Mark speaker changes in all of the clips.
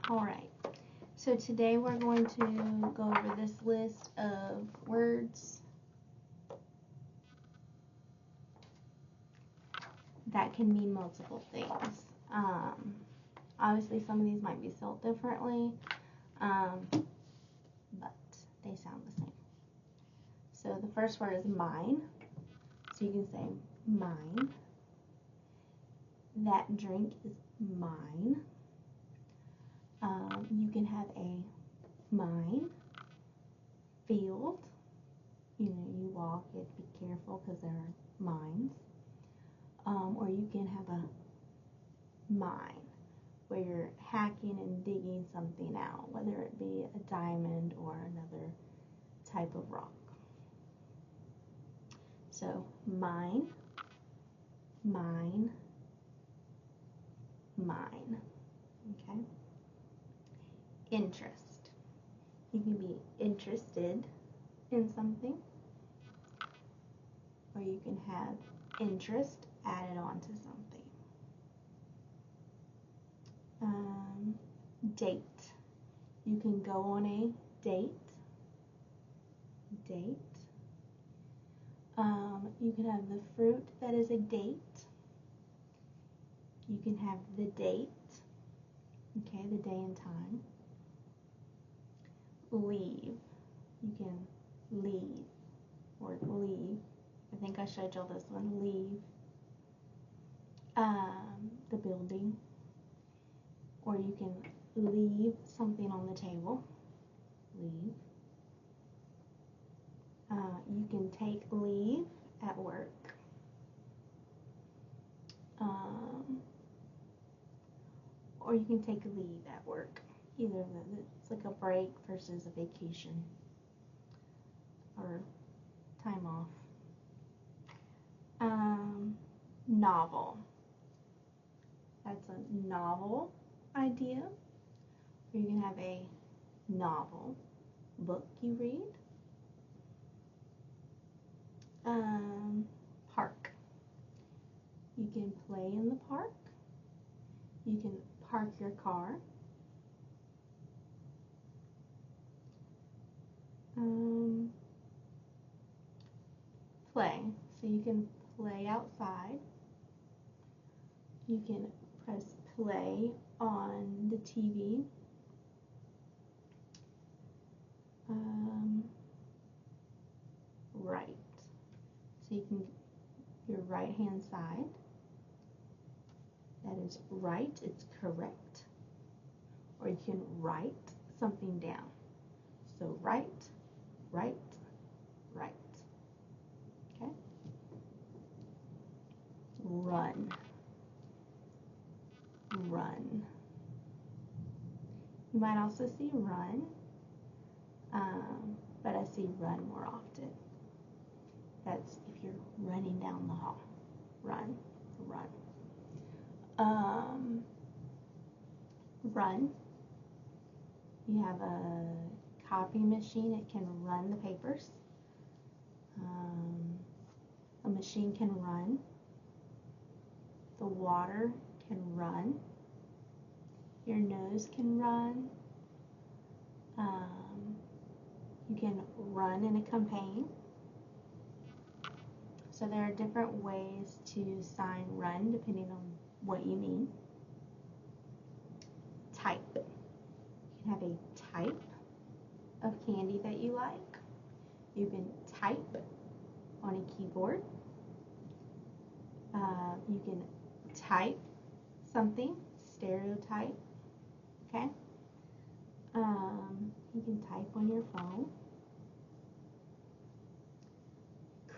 Speaker 1: Alright, so today we're going to go over this list of words that can mean multiple things. Obviously some of these might be spelled differently, but they sound the same. So the first word is mine, so you can say mine. That drink is mine. You can have a mine field. You walk, you have to be careful because there are mines. Or you can have a mine where you're hacking and digging something out, whether it be a diamond or another type of rock. So mine, mine, mine. Okay? Interest. You can be interested in something, or you can have interest added on to something. Date. You can go on a date. Date. You can have the fruit that is a date. You can have the date. Okay, the day and time. Leave. You can leave or leave. I think I showed y'all this one. Leave the building, or you can leave something on the table. Leave. You can take leave at work. Or you can take leave at work. Either of them. It's like a break versus a vacation or time off. Novel. That's a novel idea. Or you can have a novel book you read. Park. You can play in the park. You can park your car. Play. So you can play outside. You can press play on the TV. Right. So you can, your right hand side. That is right, it's correct. Or you can write something down. So right, right, right. Okay? Run. Run. You might also see run, but I see run more often. That's if you're running down the hall. Run, run. Run. You have a copy machine. It can run the papers. A machine can run. The water can run. Your nose can run. You can run in a campaign. So there are different ways to sign run depending on what you mean. Type. You can have a type of candy that you like. You can type on a keyboard. You can type something, stereotype, okay? You can type on your phone.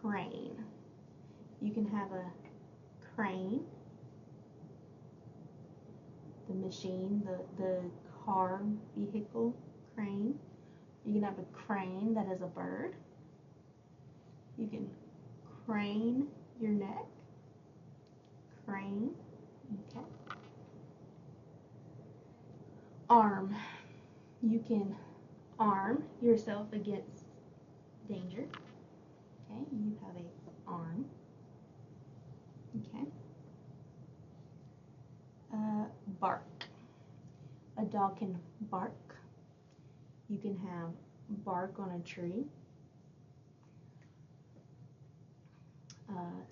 Speaker 1: Crane. You can have a crane, the machine, the car, vehicle, crane. You can have a crane that is a bird. You can crane your neck. Crane, okay. Arm. You can arm yourself against danger. Okay, you have a arm. Okay. Bark. A dog can bark. You can have bark on a tree.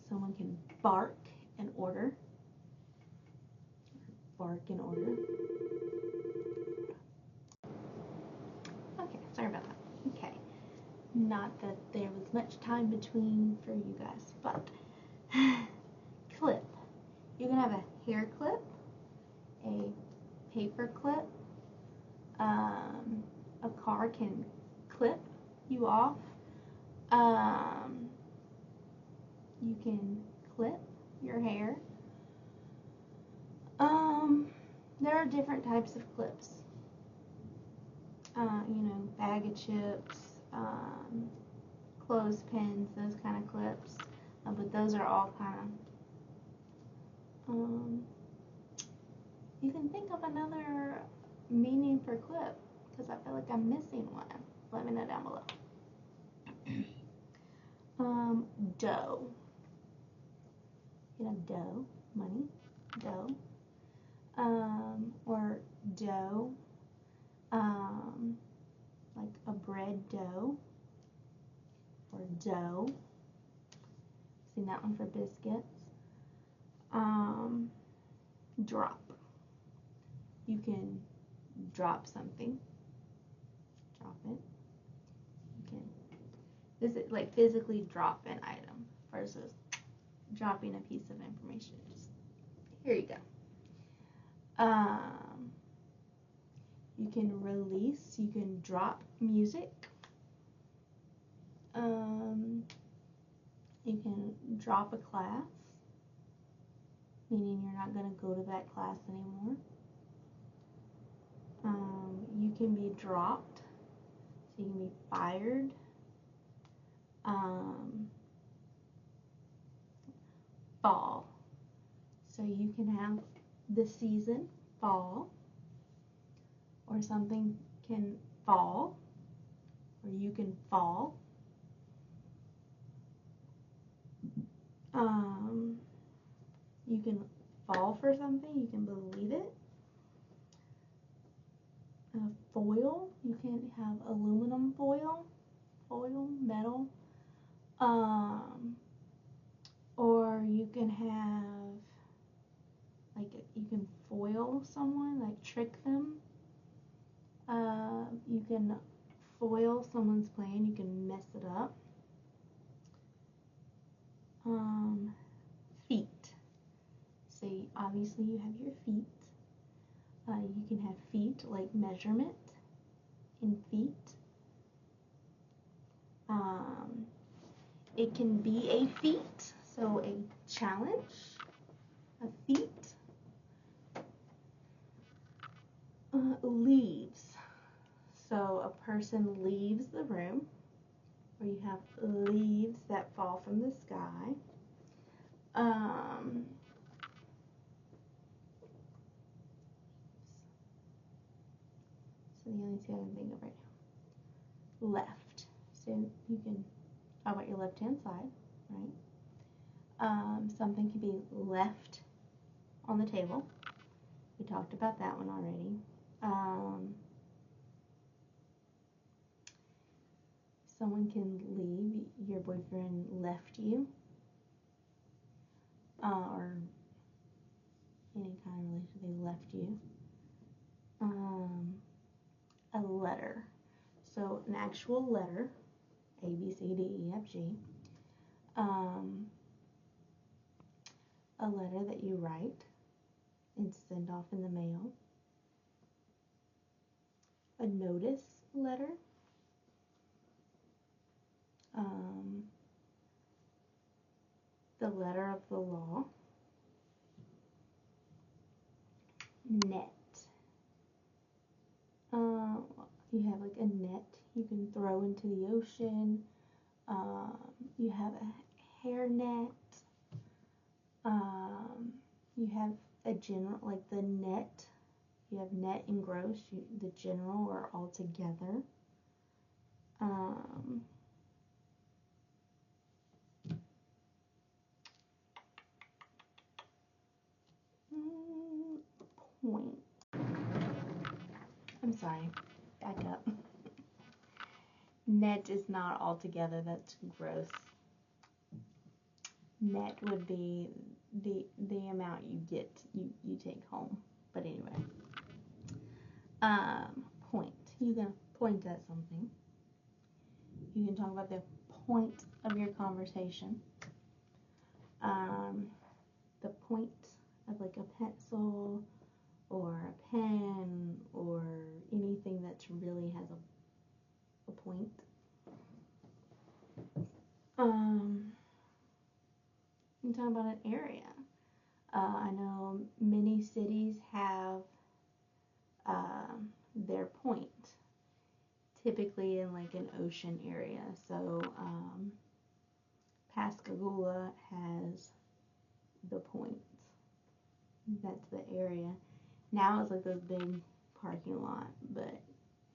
Speaker 1: Someone can bark in order. Bark in order. Okay, sorry about that. Okay. Not that there was much time between for you guys, but clip. You can have a hair clip, a paper clip. A car can clip you off. You can clip your hair. There are different types of clips. Bag of chips, clothespins, those kind of clips. But those are all kind of, you can think of another meaning for clip, because I feel like I'm missing one. Let me know down below. Dough. You know, dough, money, dough. Or dough, like a bread dough, or dough. Seen that one for biscuits. Drop. You can drop something. Drop it. You can visit, like physically drop an item versus dropping a piece of information. Just, here you go. You can release. You can drop music. You can drop a class, meaning you're not going to go to that class anymore. You can be dropped, so you can be fired. Fall. So you can have the season, fall, or something can fall, or you can fall. You can fall for something, you can believe it. Foil, you can have aluminum foil, metal. Or you can have, like, you can foil someone, like trick them. You can foil someone's plan, you can mess it up. Feet. So obviously you have your feet. You can have feet, like measurement in feet. It can be a feat, so a challenge, a feat. Leaves. So a person leaves the room, or you have leaves that fall from the sky. So the only two I can think of right now. Left. So you can talk about your left-hand side, right? Something can be left on the table. We talked about that one already. Someone can leave. Your boyfriend left you, or any kind of relationship, they left you. A letter. So an actual letter, A, B, C, D, E, F, G. A letter that you write and send off in the mail. A notice letter. The letter of the law. Net. You have like a net you can throw into the ocean. You have a hair net. You have a general, like the net. You have net and gross. The general are all together. Point. sorry, back up. Net is not altogether, that's gross. Net would be the amount you get, you take home. But anyway, point. You can point at something. You can talk about the point of your conversation. The point of like a pencil or a pen or anything that really has a point. You can talk about an area. I know many cities have their point, typically in like an ocean area. So Pascagoula has the point. That's the area. Now it's like this big parking lot, but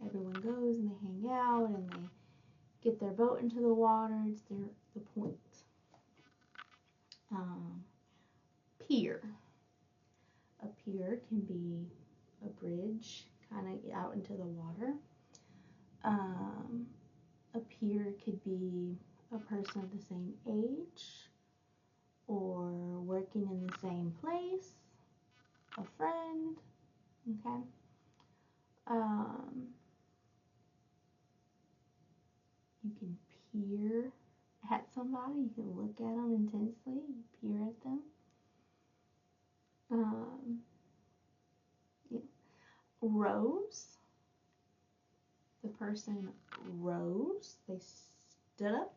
Speaker 1: everyone goes and they hang out and they get their boat into the water. It's the point. Pier. A pier can be a bridge kind of out into the water. A peer could be a person of the same age or working in the same place, a friend, okay? You can peer at somebody, you can look at them intensely, you peer at them. Yeah. Rose. The person rose, they stood up.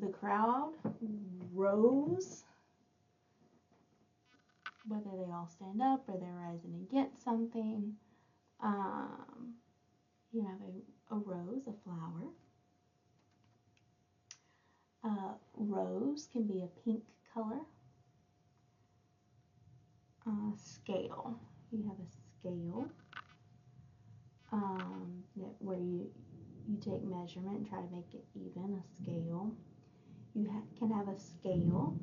Speaker 1: The crowd rose, whether they all stand up or they're rising against something. You have a rose, a flower. Rose can be a pink color. Scale. You have a scale where you take measurement and try to make it even, a scale. You can have a scale,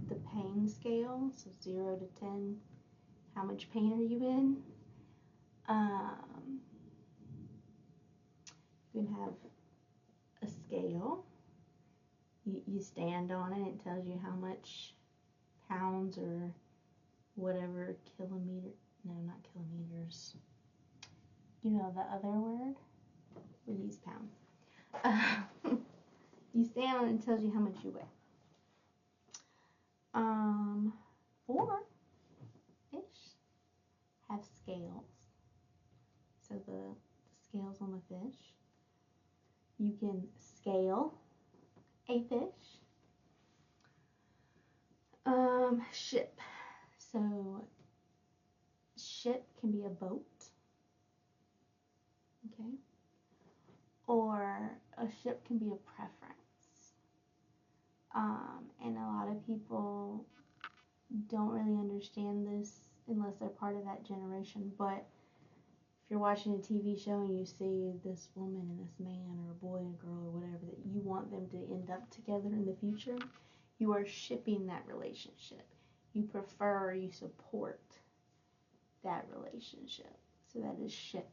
Speaker 1: the pain scale, so 0 to 10, how much pain are you in? You can have a scale. You stand on it, it tells you how much pounds or whatever not kilometers. The other word? We use pounds. You stand on it and it tells you how much you weigh. Or fish have scales. So the scales on the fish. You can scale a fish. Ship. So ship can be a boat. Okay. Or a ship can be a preference. And a lot of people don't really understand this unless they're part of that generation. But if you're watching a TV show and you see this woman and this man or a boy and a girl or whatever that you want them to end up together in the future, you are shipping that relationship. You prefer, you support that relationship. So that is ship.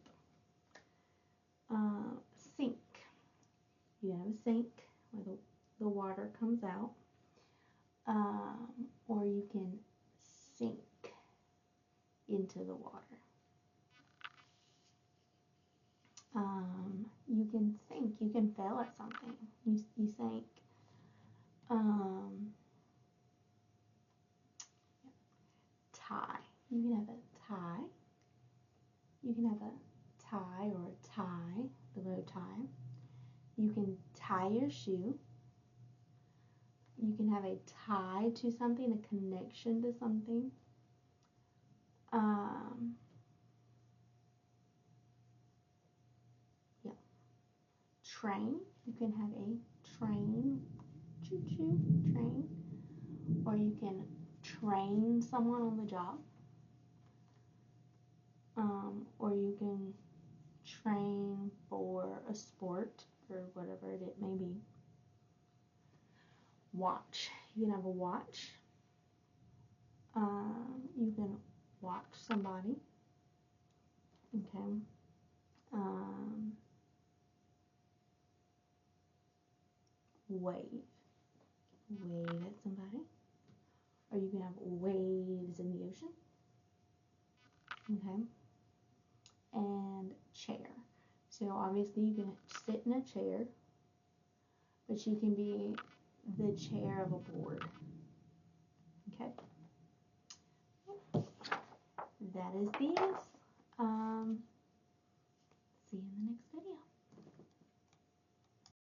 Speaker 1: Sink. You have a sink where the water comes out. Or you can sink into the water. You can sink. You can fail at something. You sink. Tie. You can have a tie. You can have a tie or a tie, the bow tie. You can tie your shoe. You can have a tie to something, a connection to something. Train. You can have a train, choo-choo, train. Or you can train someone on the job. Or you can train for a sport or whatever it may be. Watch. You can have a watch. You can watch somebody. Okay. Um, wave. Wave at somebody. Or you can have waves in the ocean. Okay. And chair. So obviously you can sit in a chair, but you can be the chair of a board. Okay. That is these.